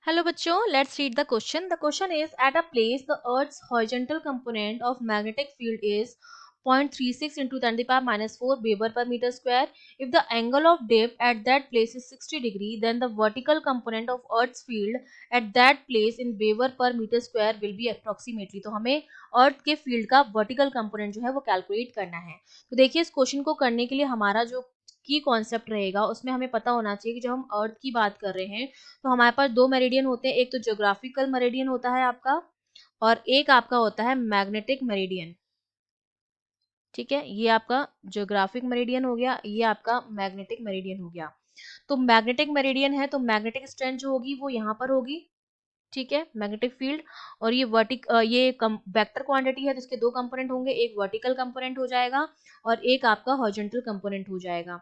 Hello बच्चों, let's read the question. The question is, at a place the Earth's horizontal component of magnetic field is 0.36 into 10 to the power minus 4 Weber per meter square. If the angle of dip at that place is 60 degree, then the vertical component of Earth's field at that place in Weber per meter square will be approximately. तो हमें अर्थ के field का vertical component जो है वो calculate करना है. तो देखिए इस क्वेश्चन को करने के लिए हमारा जो की कॉन्सेप्ट रहेगा उसमें हमें पता होना चाहिए कि जब हम अर्थ की बात कर रहे हैं तो हमारे पास दो मेरिडियन होते हैं. एक तो ज्योग्राफिकल मेरिडियन होता है आपका और एक आपका होता है मैग्नेटिक मेरिडियन. ठीक है, ये आपका ज्योग्राफिक मेरिडियन हो गया, ये आपका मैग्नेटिक मेरिडियन हो गया. तो मैग्नेटिक मेरिडियन है तो मैग्नेटिक स्ट्रेंथ जो होगी वो यहाँ पर होगी. ठीक है, मैग्नेटिक फील्ड. और ये ये वेक्टर क्वांटिटी है तो इसके दो कंपोनेंट होंगे, एक वर्टिकल कंपोनेंट हो जाएगा और एक आपका हॉरिजॉन्टल कंपोनेंट हो जाएगा.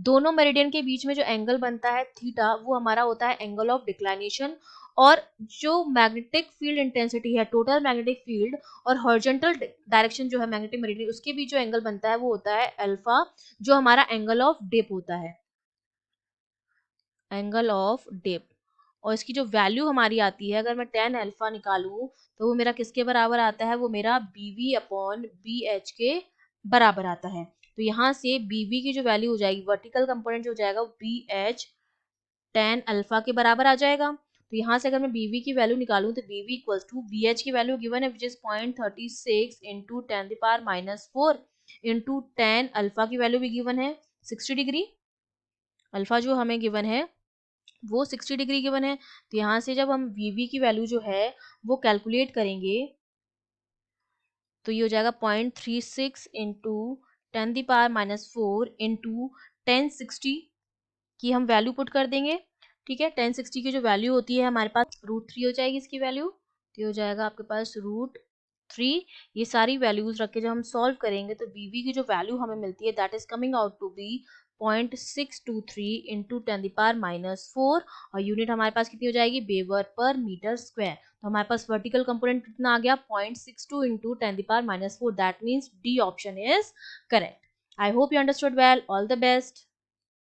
दोनों मेरिडियन के बीच में जो एंगल बनता है थीटा वो हमारा होता है एंगल ऑफ डिक्लाइनेशन. और जो मैग्नेटिक फील्ड इंटेंसिटी है, टोटल मैग्नेटिक फील्ड और हॉरिजॉन्टल डायरेक्शन जो है मैग्नेटिक मेरिडियन उसके बीच जो एंगल बनता है वो होता है अल्फा, जो हमारा एंगल ऑफ डिप होता है, एंगल ऑफ डिप. और इसकी जो वैल्यू हमारी आती है, अगर मैं tan अल्फा निकालूं तो वो मेरा किसके बराबर आता है, वो मेरा BV अपॉन BH के बराबर आता है. तो यहाँ से BV की जो वैल्यू हो जाएगी, वर्टिकल कंपोनेंट जो हो जाएगा वो BH tan अल्फा के बराबर आ जाएगा. तो यहाँ से अगर मैं BV की वैल्यू निकालूं तो BV इक्वल्स टू BH की वैल्यू गिवन है विच इज 0.36 इंटू 10 की power minus 4 into tan alpha की वैल्यू भी गिवन है 60 डिग्री. अल्फा जो हमें गिवन है वो 60 डिग्री गिवन है. तो यहाँ से जब हम VV की वैल्यू जो है वो कैलकुलेट करेंगे तो ये हो जाएगा 0.36 into 10 the power minus 4 into 1060 की हम वैल्यू पुट कर देंगे. ठीक है, 1060 की जो वैल्यू होती है हमारे पास √3 हो जाएगी इसकी वैल्यू. तो ये हो जाएगा आपके पास √3. ये सारी वैल्यूज रख के जब हम सॉल्व करेंगे तो BV की जो वैल्यू हमें मिलती है that is coming out to be 0.623 into 10 की पावर माइनस 4. और यूनिट हमारे पास कितनी हो जाएगी, वेबर पर मीटर स्क्वायर. तो हमारे पास वर्टिकल कंपोनेंट कितना आ गया, 0.62 इंटू 10 की power minus 4. That means D option is correct. I hope you understood well. All the best.